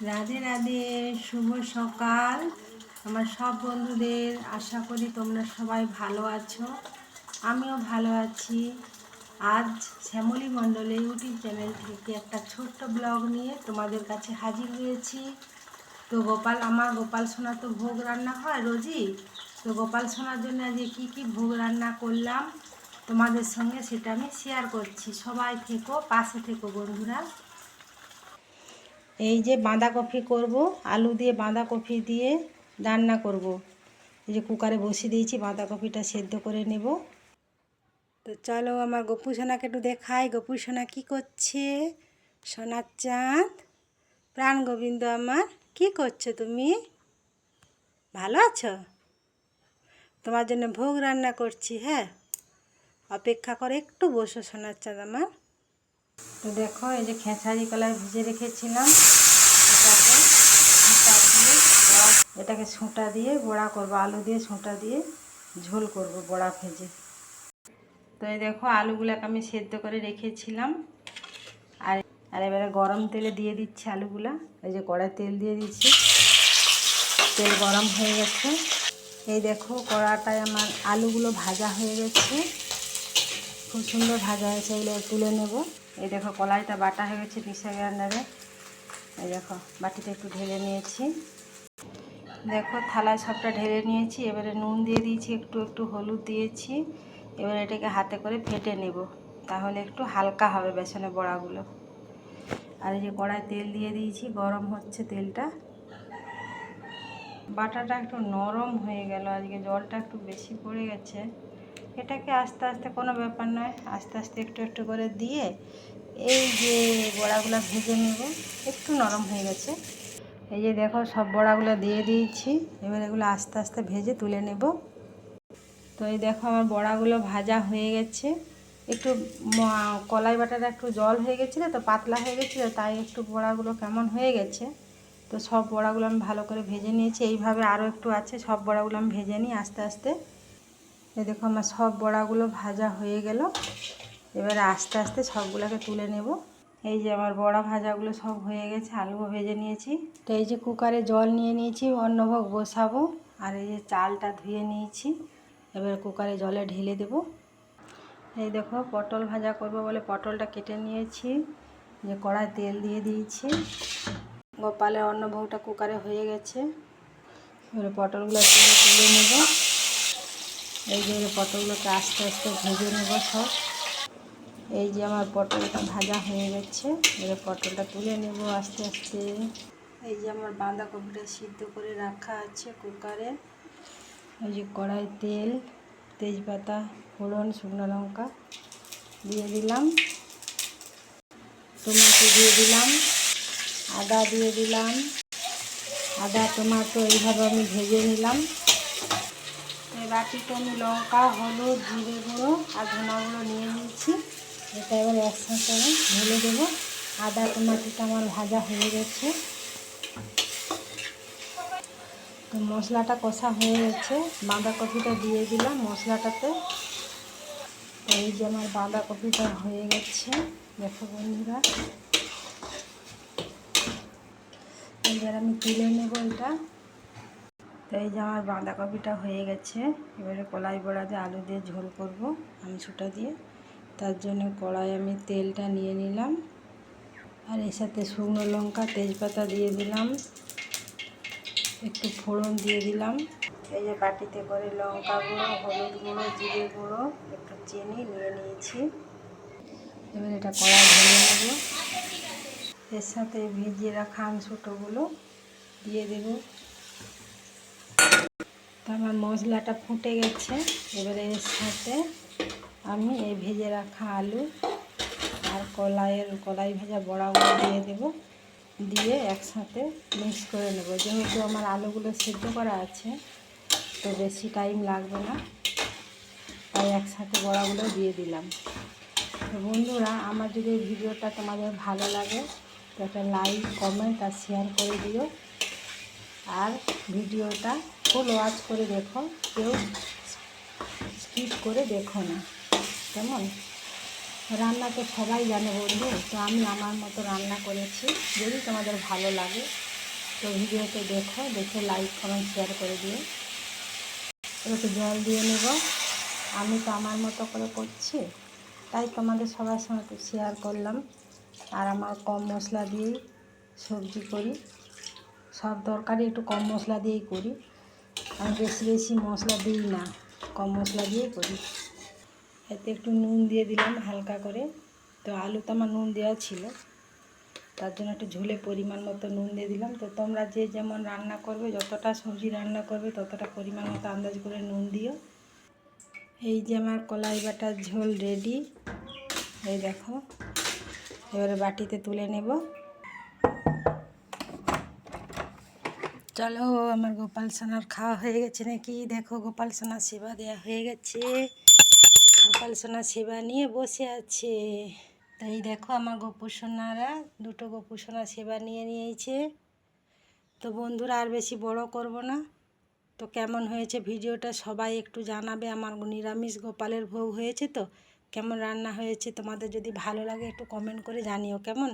রাধে রাধে, শুভ সকাল আমার সব বন্ধুদের। আশা করি তোমরা সবাই ভালো আছো, আমিও ভালো আছি। আজ শ্যামলী মণ্ডলের ইউটিউব চ্যানেল থেকে একটা ছোট্ট ব্লগ নিয়ে তোমাদের কাছে হাজির হয়েছি। তো আমার গোপাল সোনা তো ভোগ রান্না হয় রোজই। তো গোপাল সোনার জন্য আজকে কী ভোগ রান্না করলাম তোমাদের সঙ্গে সেটা আমি শেয়ার করছি। সবাই থেকো, পাশে থেকো বন্ধুরা। এই যে বাঁধাকপি করব, আলু দিয়ে বাঁধাকপি দিয়ে রান্না করব। এই যে কুকারে বসিয়ে দিয়েছি, বাঁধাকপিটা সেদ্ধ করে নেব। তো চলো আমার গপু সোনাকে একটু দেখাই। গপু সোনা কী করছে? সোনার চাঁদ, প্রাণ গোবিন্দ আমার, কি করছো তুমি? ভালো আছো? তোমার জন্য ভোগ রান্না করছি, হ্যাঁ অপেক্ষা করে একটু বসো সোনার চাঁদ আমার। তো দেখো, এই যে খেসারি কলাই ভিজে রেখেছিলাম, এটাকে ছোঁটা দিয়ে বড়া করব, আলু দিয়ে ছোঁটা দিয়ে ঝোল করব বড়া ভেজে। তো এই দেখো, আলুগুলোকে আমি সেদ্ধ করে রেখেছিলাম। আর এবারে গরম তেলে দিয়ে দিচ্ছি আলুগুলা। এই যে কড়াই তেল দিয়ে দিচ্ছি, তেল গরম হয়ে গেছে। এই দেখো, কড়াটায় আমার আলুগুলো ভাজা হয়ে গেছে, খুব সুন্দর ভাজা হয়েছে। এগুলো তুলে নেব। এই দেখো, কলাইটা বাটা হয়ে গেছে মিক্সার গ্রাইন্ডারে। এই দেখো, বাটিতে একটু ঢেলে নিয়েছি। দেখো, থালায় সবটা ঢেলে নিয়েছি। এবারে নুন দিয়ে দিয়েছি, একটু একটু হলুদ দিয়েছি। এবার এটাকে হাতে করে ফেটে নেব, তাহলে একটু হালকা হবে বেসনের বড়াগুলো। আর এই যে কড়ায় তেল দিয়ে দিয়েছি, গরম হচ্ছে তেলটা। বাটাটা একটু নরম হয়ে গেল, আজকে জলটা একটু বেশি পড়ে গেছে। এটাকে আস্তে আস্তে, কোনো ব্যাপার নয়, আস্তে আস্তে একটু একটু করে দিয়ে এই যে বড়াগুলো ভেজে নেব। একটু নরম হয়ে গেছে। এই যে দেখো, সব বড়াগুলো দিয়ে দিয়েছি। এবার এগুলো আস্তে আস্তে ভেজে তুলে নেব। তো এই দেখো, আমার বড়াগুলো ভাজা হয়ে গেছে। একটু কলাই বাটাটা একটু জল হয়ে গেছিলো, তো পাতলা হয়ে গেছিলো, তাই একটু বড়াগুলো কেমন হয়ে গেছে। তো সব বড়াগুলো আমি ভালো করে ভেজে নিয়েছি। এইভাবে আরও একটু আছে, সব বড়াগুলো আমি ভেজে নিই আস্তে আস্তে। এই দেখো, আমার সব বড়াগুলো ভাজা হয়ে গেল। এবারে আস্তে আস্তে সবগুলোকে তুলে নেব। এই যে আমার বড়া ভাজাগুলো সব হয়ে গেছে, আলুও ভেজে নিয়েছি। তো এই যে কুকারে জল নিয়ে নিয়েছি, অন্নভোগ বসাবো। আর এই যে চালটা ধুয়ে নিয়েছি, এবার কুকারে জলে ঢেলে দেব। এই দেখো, পটল ভাজা করব বলে পটলটা কেটে নিয়েছি। যে কড়ায় তেল দিয়ে দিয়েছি। গোপালের অন্নভোগটা কুকারে হয়ে গেছে। এবারে পটলগুলো তুলে নেব। এই যে পটলগুলোকে আস্তে আস্তে ভেজে নেব সব। এই যে আমার পটলটা ভাজা হয়ে গেছে, এবার পটলটা তুলে নেব আস্তে আস্তে। এই যে আমার বাঁধাকপিটা সিদ্ধ করে রাখা আছে কুকারে। এই যে কড়াই তেল, তেজপাতা, ফোড়ন, শুকনো লঙ্কা দিয়ে দিলাম, টমেটো দিয়ে দিলাম, আদা দিয়ে দিলাম। আদা টমেটো এইভাবে আমি ভেজে নিলাম। এই বাটিতে আমি লঙ্কা, হলুদ, জিরে গুঁড়ো আর ধনা গুঁড়ো নিয়ে নিয়েছি। এটা এবার একসাথে আমি ঢেলে দেবো। আদা টমেটোটা আমার ভাজা হয়ে গেছে। তো মশলাটা কষা হয়ে গেছে, বাঁধাকপিটা দিয়ে দিলাম মশলাটাতে। তো এই যে আমার বাঁধাকপিটা হয়ে গেছে, দেখো বন্ধুরা। এবার আমি তুলে নেব এটা। তো এই যে আমার বাঁধাকপিটা হয়ে গেছে। এবারে কলাই বড়া দিয়ে আলু দিয়ে ঝোল করব আমচুটা দিয়ে। তার জন্য কড়াই আমি তেলটা নিয়ে নিলাম, আর এর সাথে শুকনো লঙ্কা, তেজপাতা দিয়ে দিলাম, একটু ফোড়ন দিয়ে দিলাম। এই যে বাটিতে করে লঙ্কা গুঁড়ো, হলুদ গুঁড়ো, জিরে গুঁড়ো, একটু চিনি নিয়ে নিয়েছি। এবার এটা কড়াই ঢেলে নেব। এর সাথে ভিজিয়ে রাখা আমচুটোগুলো দিয়ে দেব। তো আমার মশলাটা ফুটে গেছে। এবারে এর সাথে আমি এই ভেজে রাখা আলু আর কলাই ভেজা বড়াগুলো দিয়ে দেব। দিয়ে একসাথে মিক্স করে নেব। যেহেতু আমার আলুগুলো সেদ্ধ করা আছে, তো বেশি টাইম লাগবে না, তাই একসাথে বড়াগুলো দিয়ে দিলাম। তো বন্ধুরা, আমার যদি এই ভিডিওটা তোমাদের ভালো লাগে তো একটা লাইক, কমেন্ট আর শেয়ার করে দিও। আর ভিডিওটা ফুল ওয়াচ করে দেখো, কেউ স্কিপ করে দেখো না। কেমন? রান্না তো সবাই জানে বন্ধু, তো আমি আমার মতো রান্না করেছি। যদি তোমাদের ভালো লাগে তো ভিডিওতে দেখো, দেখে লাইক কমেন্ট শেয়ার করে দিও। একটু জল দিয়ে নেব। আমি তো আমার মতো করে করছি, তাই তোমাদের সবার সঙ্গে একটু শেয়ার করলাম। আর আমার কম মশলা দিয়েই সবজি করি, সব তরকারি একটু কম মশলা দিয়েই করি। আমি বেশি বেশি মশলা দিই না, কম মশলা দিয়েই করি। এতে একটু নুন দিয়ে দিলাম হালকা করে। তো আলু তো আমার নুন দেওয়া ছিল, তার জন্য একটু ঝোলে পরিমাণ মতো নুন দিয়ে দিলাম। তো তোমরা যে যেমন রান্না করবে, যতটা সবজি রান্না করবে ততটা পরিমাণ মতো আন্দাজ করে নুন দিও। এই যে আমার কলাই বাটার ঝোল রেডি, এই দেখো। এবারে বাটিতে তুলে নেব। চলো, আমার গোপাল সোনার খাওয়া হয়ে গেছে নাকি দেখো। গোপাল সোনার সেবা দেওয়া হয়ে গেছে, গোপাল সোনার সেবা নিয়ে বসে আছে। তাই দেখো, আমার গোপু সোনারা, দুটো গোপু সোনার সেবা নিয়ে নিয়েছে। তো বন্ধুরা, আর বেশি বড় করব না। তো কেমন হয়েছে ভিডিওটা সবাই একটু জানাবে। আমার নিরামিষ গোপালের ভোগ হয়েছে, তো কেমন রান্না হয়েছে তোমাদের যদি ভালো লাগে একটু কমেন্ট করে জানিও কেমন।